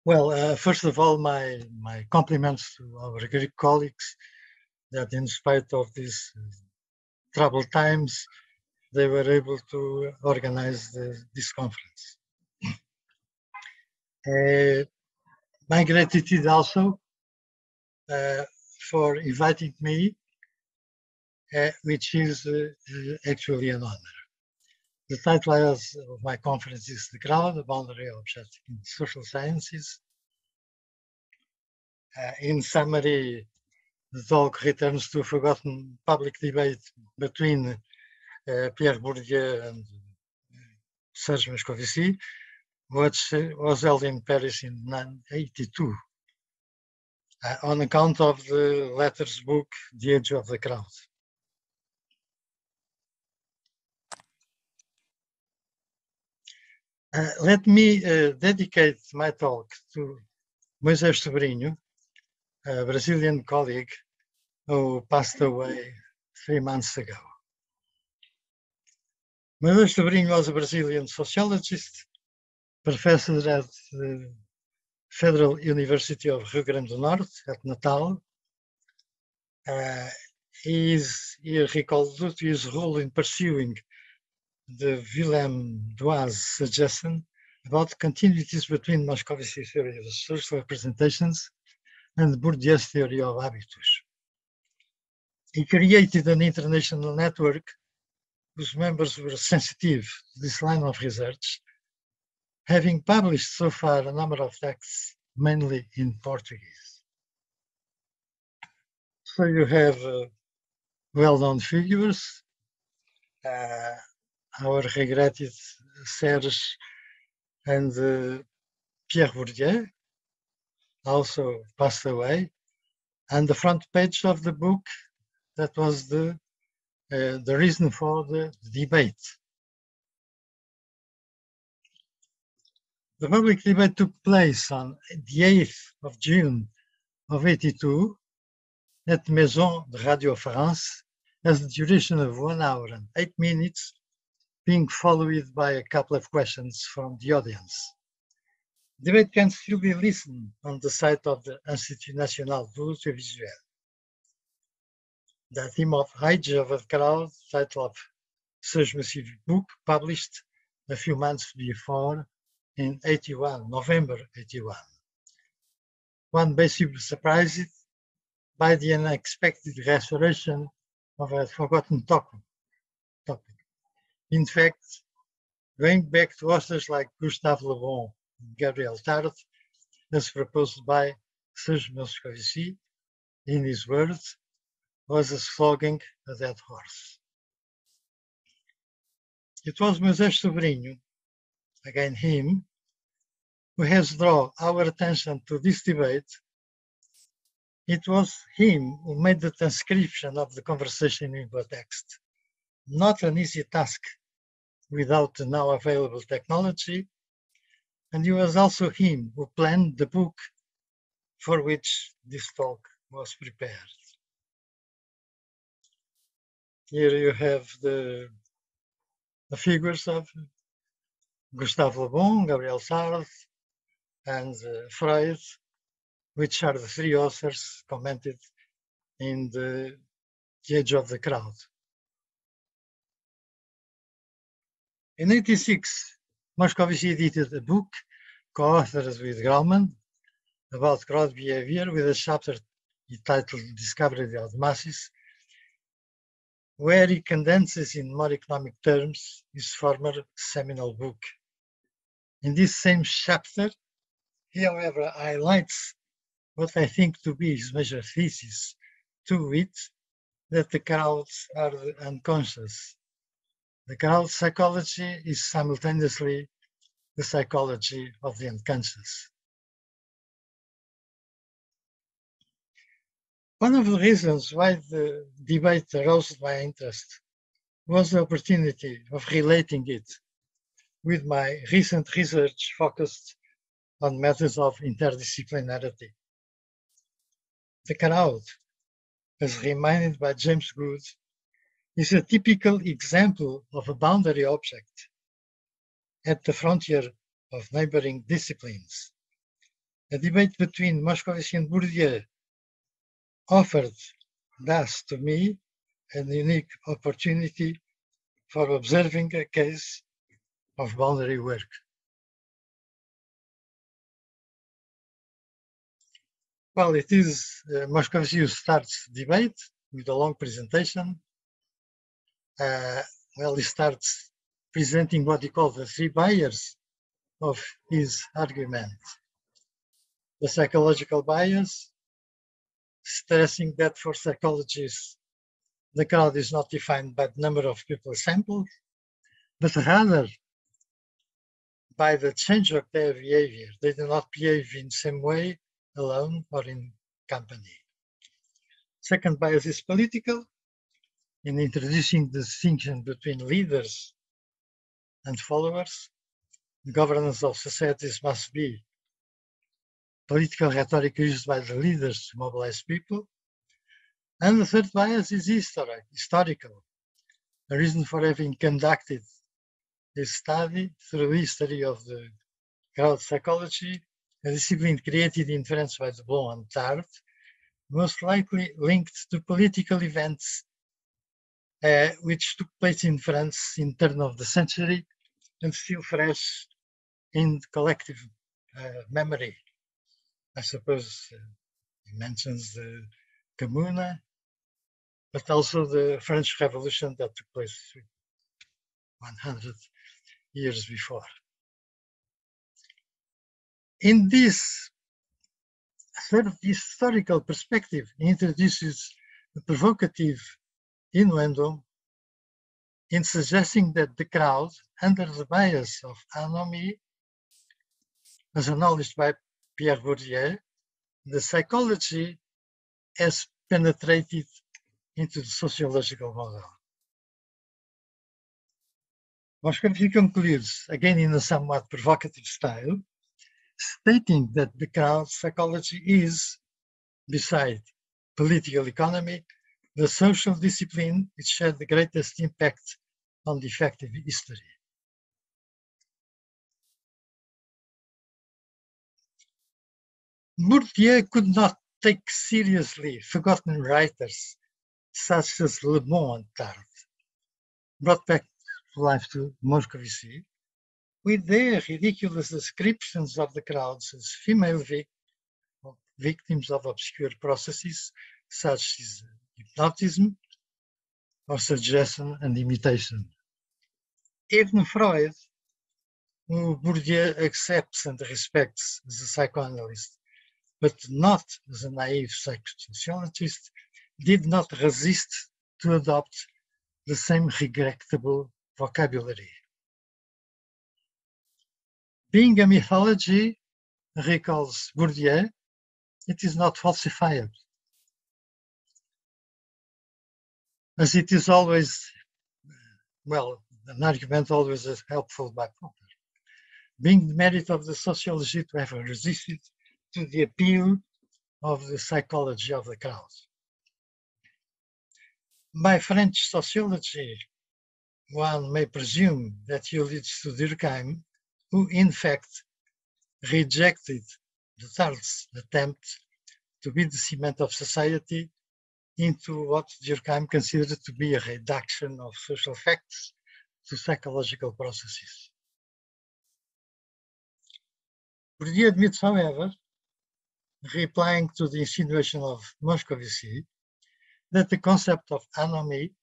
Well, first of all, my compliments to our Greek colleagues that in spite of these troubled times, they were able to organize this conference. My gratitude also for inviting me, which is actually an honor. The title of my conference is The Crowd, the Boundary of Objective in Social Sciences. In summary, the talk returns to a forgotten public debate between Pierre Bourdieu and Serge Moscovici, which was held in Paris in 1982 on account of the latter's book, The Age of the Crowd. Let me dedicate my talk to Moisés Sobrinho, a Brazilian colleague who passed away 3 months ago. Moisés Sobrinho was a Brazilian sociologist, professor at the Federal University of Rio Grande do Norte at Natal. He is here recalled due to his role in pursuing the Willem Duas suggestion about continuities between Moscovici's theory of social representations and Bourdieu's theory of habitus. He created an international network whose members were sensitive to this line of research, having published so far a number of texts, mainly in Portuguese. So you have well-known figures, our regretted Serge and Pierre Bourdieu, also passed away, and the front page of the book, that was the reason for the debate. The public debate took place on the 8th of June of 1982 at Maison de Radio France, has the duration of 1 hour and 8 minutes, being followed by a couple of questions from the audience. The debate can still be listened on the site of the Institut National de l'Audiovisuel. The theme of Age of the Crowd, title of Serge Moscovici book, published a few months before in 81, November 81. One may be surprised by the unexpected restoration of a forgotten topic. In fact, going back to authors like Gustave Le Bon and Gabriel Tarde, as proposed by Serge Moscovici, in his words, was as flogging a dead horse. It was Moisés Sobrinho, again him, who has drawn our attention to this debate. It was him who made the transcription of the conversation into a text. Not an easy task without the now available technology, and it was also him who planned the book for which this talk was prepared. Here you have the figures of Gustave Le Bon, Gabriel Tarde, and Freud, which are the three authors commented in the Age of the Crowd. In 1986, Moscovici edited a book co-authored with Grauman about crowd behavior with a chapter entitled Discovery of the Masses, where he condenses in more economic terms his former seminal book. In this same chapter, he, however, highlights what I think to be his major thesis, to wit, that the crowds are the unconscious. The crowd psychology is simultaneously the psychology of the unconscious. One of the reasons why the debate aroused my interest was the opportunity of relating it with my recent research focused on methods of interdisciplinarity. The crowd, as reminded by James Good, is a typical example of a boundary object at the frontier of neighboring disciplines, A debate between Moscovici and Bourdieu offered thus to me an unique opportunity for observing a case of boundary work. Well, it is Moscovici who starts debate with a long presentation. He starts presenting what he calls the three bias of his argument. The psychological bias, stressing that for psychologists, the crowd is not defined by the number of people sampled, but rather by the change of their behavior. They do not behave in the same way alone or in company. Second bias is political, in introducing the distinction between leaders and followers. The governance of societies must be political rhetoric used by the leaders to mobilize people. And the third bias is historical. A reason for having conducted this study through history of the crowd psychology, a discipline created in France by Debon and Tard, most likely linked to political events which took place in France in the turn of the century and still fresh in collective memory. I suppose he mentions the Commune, but also the French Revolution that took place 100 years before. In this sort of historical perspective, he introduces a provocative innuendo in suggesting that the crowd, under the bias of anomie, as acknowledged by Pierre Bourdieu, the psychology has penetrated into the sociological model. Moscovici concludes, again in a somewhat provocative style, stating that the crowd psychology is, beside political economy, the social discipline which had the greatest impact on the effective history. Bourdieu could not take seriously forgotten writers such as Le Bon and Tard, brought back to life to Moscovici, with their ridiculous descriptions of the crowds as female victims of obscure processes such as hypnotism or suggestion and imitation. Even Freud, who Bourdieu accepts and respects as a psychoanalyst, but not as a naive sociologist, did not resist to adopt the same regrettable vocabulary. Being a mythology, recalls Bourdieu, it is not falsifiable, as it is always, an argument always is helpful by Popper. Being the merit of the sociology to have resisted to the appeal of the psychology of the crowd. By French sociology, one may presume that he alludes to Durkheim, who in fact rejected the Tard's attempt to be the cement of society into what Durkheim considered to be a reduction of social facts to psychological processes. Bourdieu admits, however, replying to the insinuation of Moscovici, that the concept of anomie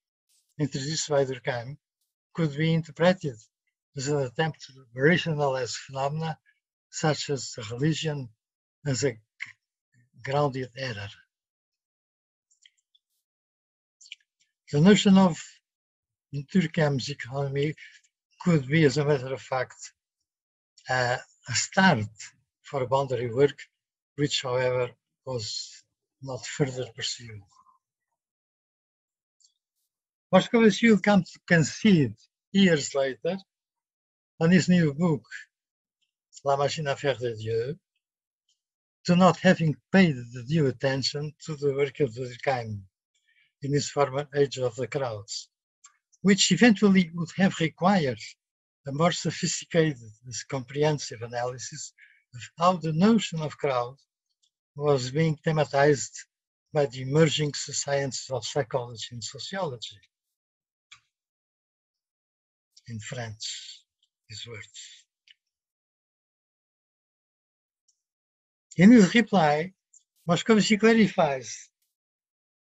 introduced by Durkheim could be interpreted as an attempt to rationalize phenomena such as religion as a grounded error. The notion of Durkheim's economy could be, as a matter of fact, a start for boundary work, which, however, was not further pursued. Moscovici will come to concede years later, on his new book, La Machine à faire de Dieu, to not having paid the due attention to the work of Durkheim in his former Age of the Crowds, which eventually would have required a more sophisticated, comprehensive analysis of how the notion of crowd was being thematized by the emerging sciences of psychology and sociology. In French, these words. In his reply, Moscovici clarifies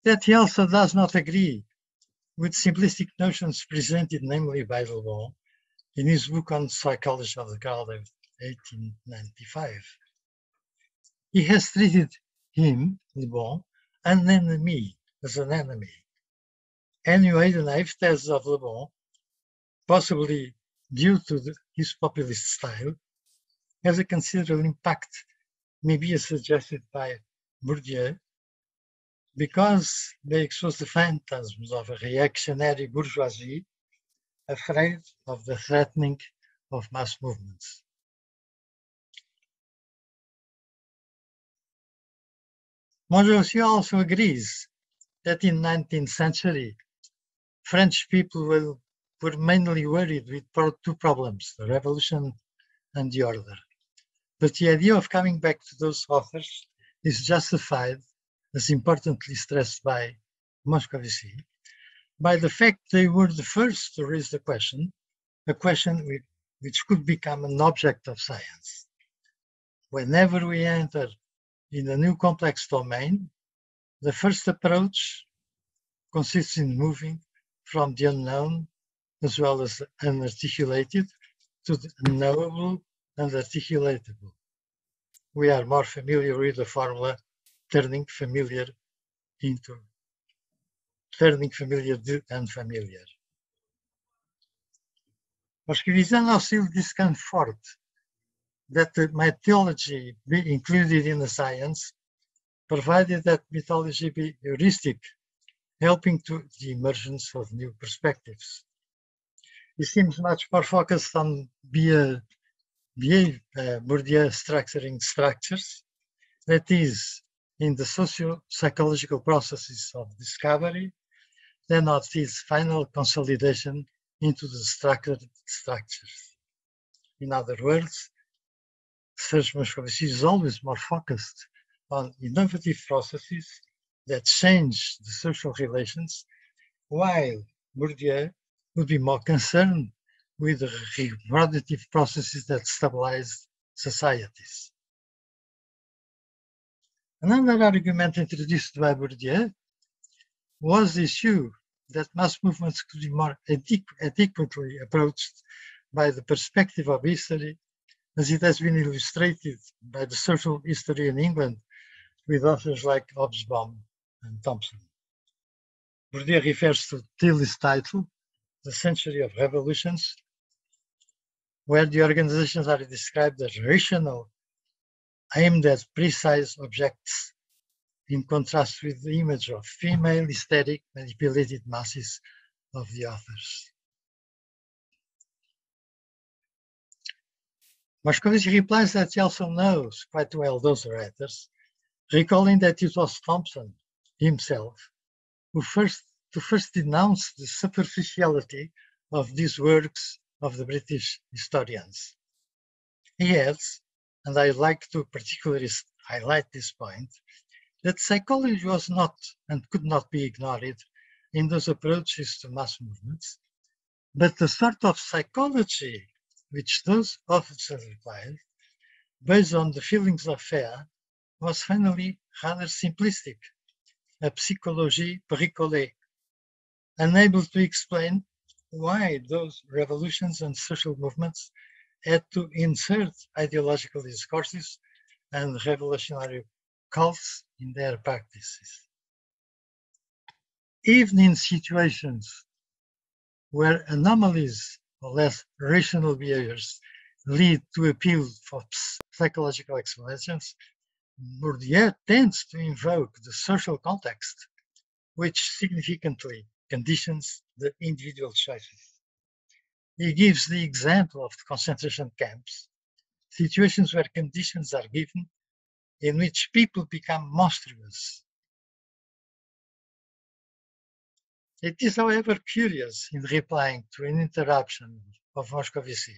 that he also does not agree with simplistic notions presented namely by Le Bon in his book on psychology of the crowd of 1895. He has treated him, Le Bon, as an enemy. Anyway, the naive thesis of Le Bon, possibly due to his populist style, has a considerable impact, maybe as suggested by Bourdieu, because they expose the phantasms of a reactionary bourgeoisie afraid of the threatening of mass movements. Moscovici also agrees that in the 19th century, French people were mainly worried with two problems, the revolution and the order. But the idea of coming back to those authors is justified, as importantly stressed by Moscovici, by the fact they were the first to raise the question, a question which could become an object of science. Whenever we enter in a new complex domain, the first approach consists in moving from the unknown as well as unarticulated to the unknowable and articulatable. We are more familiar with the formula turning familiar to unfamiliar. Moscovici also discomfort that the mythology be included in the science, provided that mythology be heuristic, helping to the emergence of new perspectives. He seems much more focused on Bourdieu structuring structures, that is, in the socio-psychological processes of discovery, than of this final consolidation into the structured structures. In other words, Serge Moscovici is always more focused on innovative processes that change the social relations, while Bourdieu would be more concerned with the reproductive processes that stabilize societies. Another argument introduced by Bourdieu was the issue that mass movements could be more adequately approached by the perspective of history, as it has been illustrated by the social history in England with authors like Hobsbawm and Thompson. Bourdieu refers to Tilly's title, The Century of Revolutions, where the organizations are described as rational, aimed at precise objects, in contrast with the image of female, hysteric, manipulated masses of the authors. Moscovici replies that he also knows quite well those writers, recalling that it was Thompson himself who first denounced the superficiality of these works of the British historians. He adds, and I'd like to particularly highlight this point, that psychology was not and could not be ignored in those approaches to mass movements, but the sort of psychology which those authors replied, based on the feelings of fear, was finally rather simplistic, a psychologie bricolée, unable to explain why those revolutions and social movements had to insert ideological discourses and revolutionary cults in their practices. Even in situations where anomalies or less rational behaviors lead to appeal for psychological explanations, Bourdieu tends to invoke the social context, which significantly conditions the individual choices. He gives the example of the concentration camps, situations where conditions are given in which people become monstrous. It is, however, curious in replying to an interruption of Moscovici,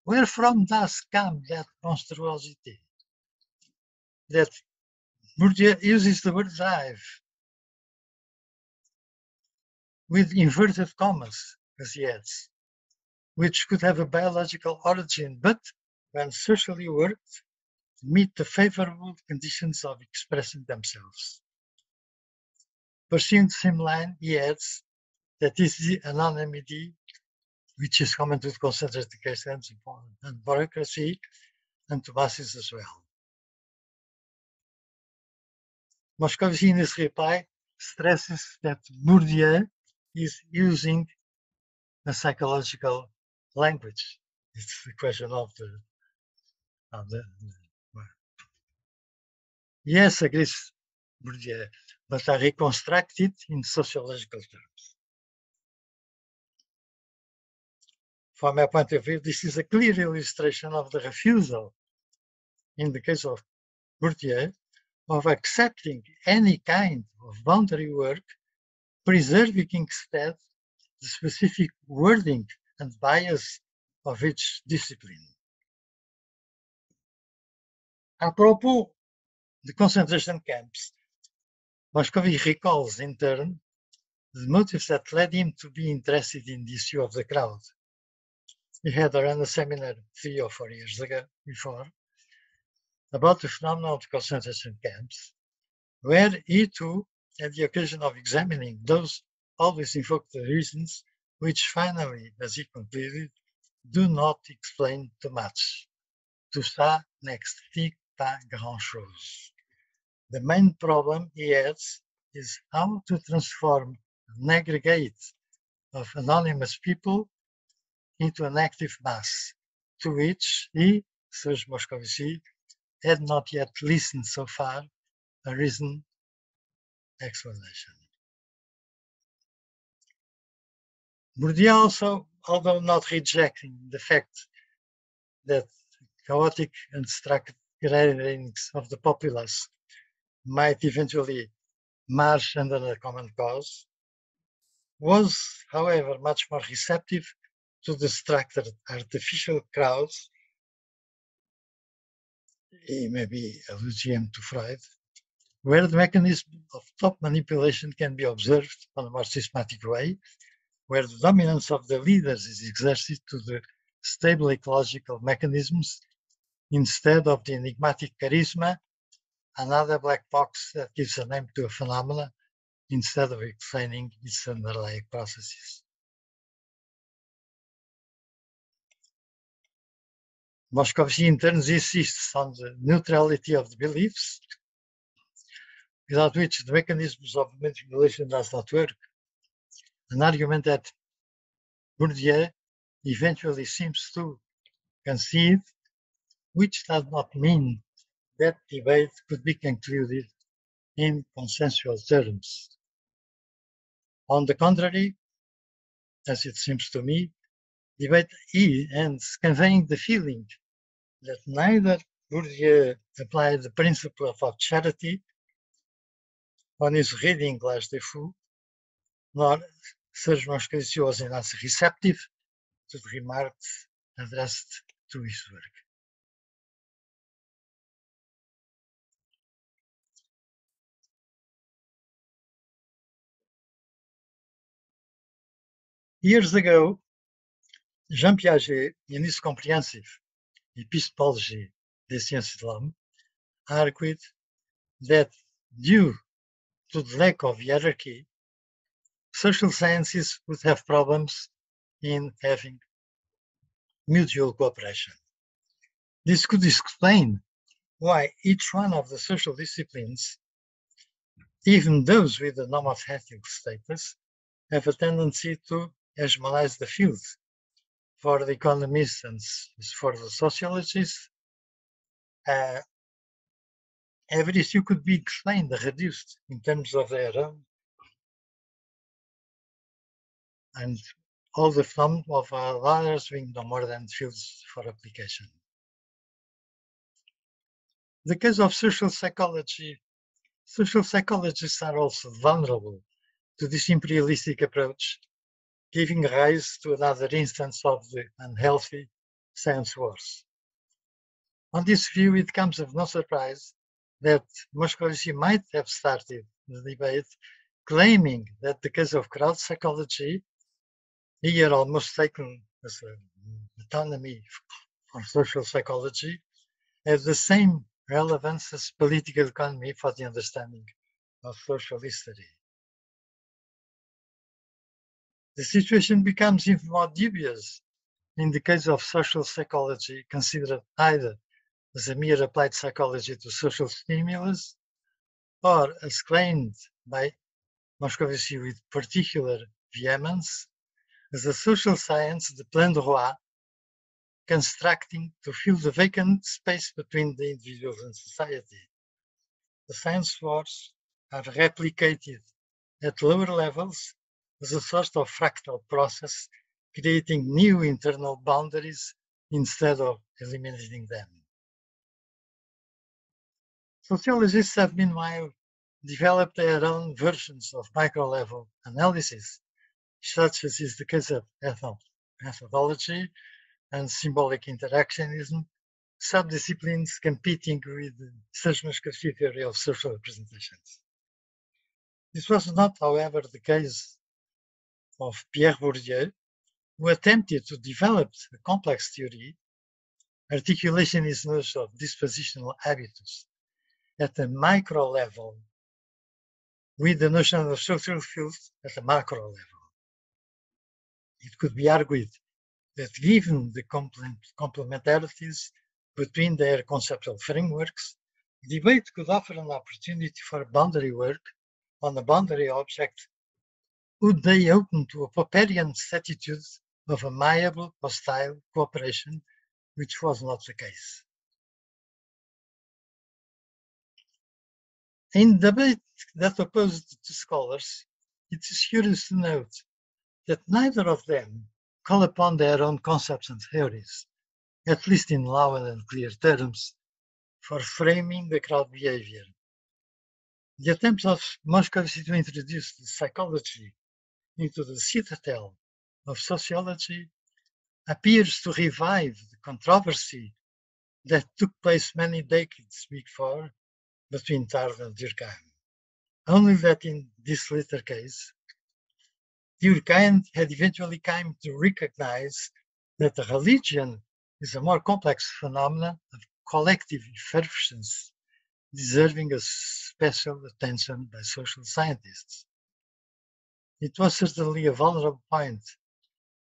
Where from does come that monstrosity? That Bourdieu uses the word drive with inverted commas, as he adds, which could have a biological origin, but when socially worked, meet the favorable conditions of expressing themselves. Pursuing the same line, he adds that this is anonymity, which is common to concentrated cases and bureaucracy, and to masses as well. Moscovici in his reply stresses that Bourdieu is using a psychological language. It's the question of the yes, agrees Bourdieu, but I reconstruct it in sociological terms. From my point of view, this is a clear illustration of the refusal, in the case of Bourdieu, of accepting any kind of boundary work, preserving instead the specific wording and bias of each discipline. Apropos the concentration camps, Moscovici recalls in turn the motives that led him to be interested in the issue of the crowd. He had run a seminar 3 or 4 years ago before about the phenomenon of concentration camps, where he too had the occasion of examining those always invoked reasons which finally, as he concluded, do not explain too much. Tout ça n'explique pas grand-chose. The main problem, he adds, is how to transform an aggregate of anonymous people into an active mass, to which he, Serge Moscovici, had not yet listened so far a reasoned explanation. Bourdieu also, although not rejecting the fact that chaotic and structured gatherings of the populace might eventually march under a common cause, was, however, much more receptive to the structured artificial crowds. He may be allusion to Freud, where the mechanism of top manipulation can be observed on a more systematic way, where the dominance of the leaders is exerted to the stable ecological mechanisms instead of the enigmatic charisma, another black box that gives a name to a phenomena instead of explaining its underlying processes. Moscovici in turn insists on the neutrality of the beliefs, without which the mechanisms of manipulation does not work, an argument that Bourdieu eventually seems to concede, which does not mean that debate could be concluded in consensual terms. On the contrary, as it seems to me, debate ends conveying the feeling that neither Bourdieu applied the principle of charity on his reading L'Âge des Fous, nor Serge Moscovici was enough receptive to the remarks addressed to his work. Years ago, Jean Piaget, in his comprehensive Epistémologie des sciences de l'homme, argued that due to the lack of hierarchy, social sciences would have problems in having mutual cooperation. This could explain why each one of the social disciplines, even those with a nomothetic status, have a tendency to hegemonize the field. For the economists and for the sociologists, every issue could be explained, reduced in terms of their own, and all the phenomena of others being no more than fields for application. The case of social psychologists are also vulnerable to this imperialistic approach, giving rise to another instance of the unhealthy science wars. On this view, it comes of no surprise that Moscovici might have started the debate claiming that the case of crowd psychology, here almost taken as a metonymy for social psychology, has the same relevance as political economy for the understanding of social history. The situation becomes even more dubious in the case of social psychology, considered either as a mere applied psychology to social stimulus, or as claimed by Moscovici with particular vehemence, as a social science, the plan de Roy, constructing to fill the vacant space between the individual and society. The science wars are replicated at lower levels as a sort of fractal process, creating new internal boundaries instead of eliminating them. Sociologists have meanwhile developed their own versions of micro-level analysis, such as is the case of methodology and symbolic interactionism, subdisciplines competing with the Serge-Moscovici theory of social representations. This was not, however, the case of Pierre Bourdieu, who attempted to develop a complex theory, articulationism of dispositional habitus, at a micro level, with the notion of social fields at a macro level. It could be argued that given the complementarities between their conceptual frameworks, debate could offer an opportunity for boundary work on a boundary object. Would they open to a Popperian attitude of a malleable, hostile cooperation, which was not the case? In debate that opposed the two scholars, it is curious to note that neither of them call upon their own concepts and theories, at least in loud and clear terms, for framing the crowd behavior. The attempt of Moscovici to introduce the psychology into the citadel of sociology appears to revive the controversy that took place many decades before between Tarde and Durkheim. Only that in this later case, Durkheim had eventually come to recognize that the religion is a more complex phenomenon of collective effervescence, deserving a special attention by social scientists. It was certainly a vulnerable point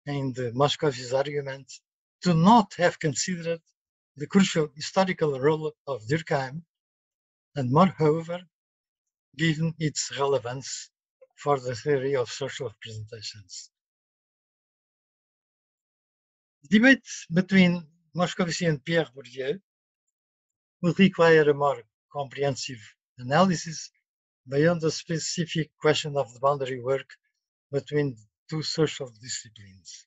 in the Moscovici's argument to not have considered the crucial historical role of Durkheim, and moreover, given its relevance for the theory of social representations. Debate between Moscovici and Pierre Bourdieu would require a more comprehensive analysis beyond the specific question of the boundary work between two social disciplines.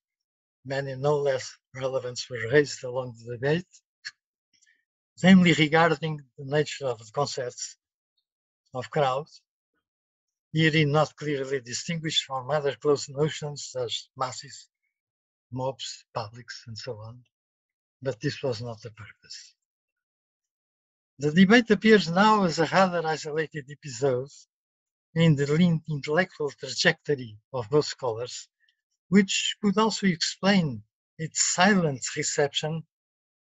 Many no less relevance were raised along the debate, namely regarding the nature of the concepts of crowd, herein not clearly distinguished from other close notions such as masses, mobs, publics, and so on, but this was not the purpose. The debate appears now as a rather isolated episode in the linked intellectual trajectory of both scholars, which could also explain its silent reception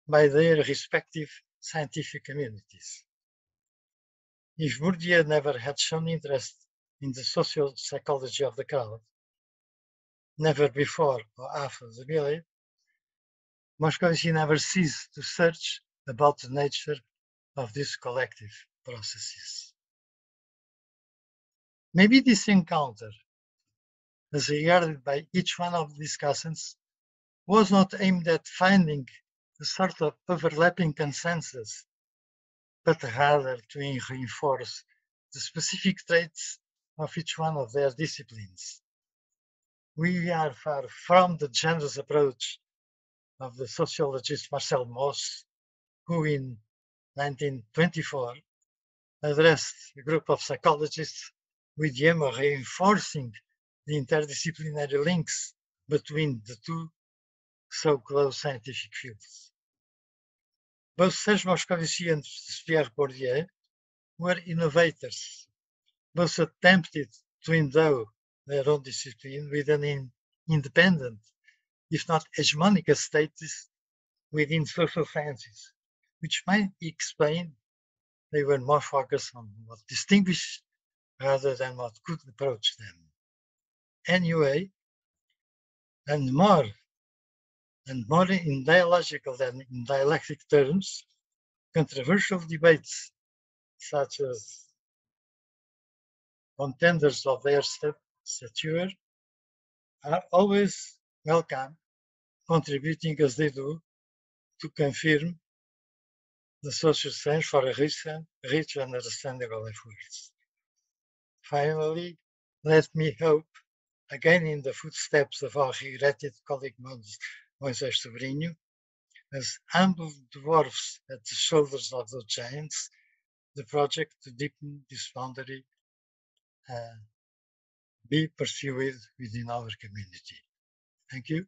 by their respective scientific communities. If Bourdieu never had shown interest in the social psychology of the crowd, never before or after the Millet, Moscovici never ceased to search about the nature of these collective processes. Maybe this encounter, as regarded by each one of the discussants, was not aimed at finding a sort of overlapping consensus, but rather to reinforce the specific traits of each one of their disciplines. We are far from the generous approach of the sociologist Marcel Mauss, who in 1924 addressed a group of psychologists with the aim of reinforcing the interdisciplinary links between the two so close scientific fields. Both Serge Moscovici and Pierre Bourdieu were innovators. Both attempted to endow their own discipline with an independent, if not hegemonic status within social sciences, which might explain they were more focused on what distinguished rather than what could approach them. Anyway, and more in dialogical than in dialectic terms, controversial debates such as contenders of their stature are always welcome, contributing as they do to confirm the social sense for a rich and understandable of words. Finally, let me hope, again in the footsteps of our regretted colleague Moisés Sobrinho, as humble dwarfs at the shoulders of the giants, the project to deepen this boundary be pursued within our community. Thank you.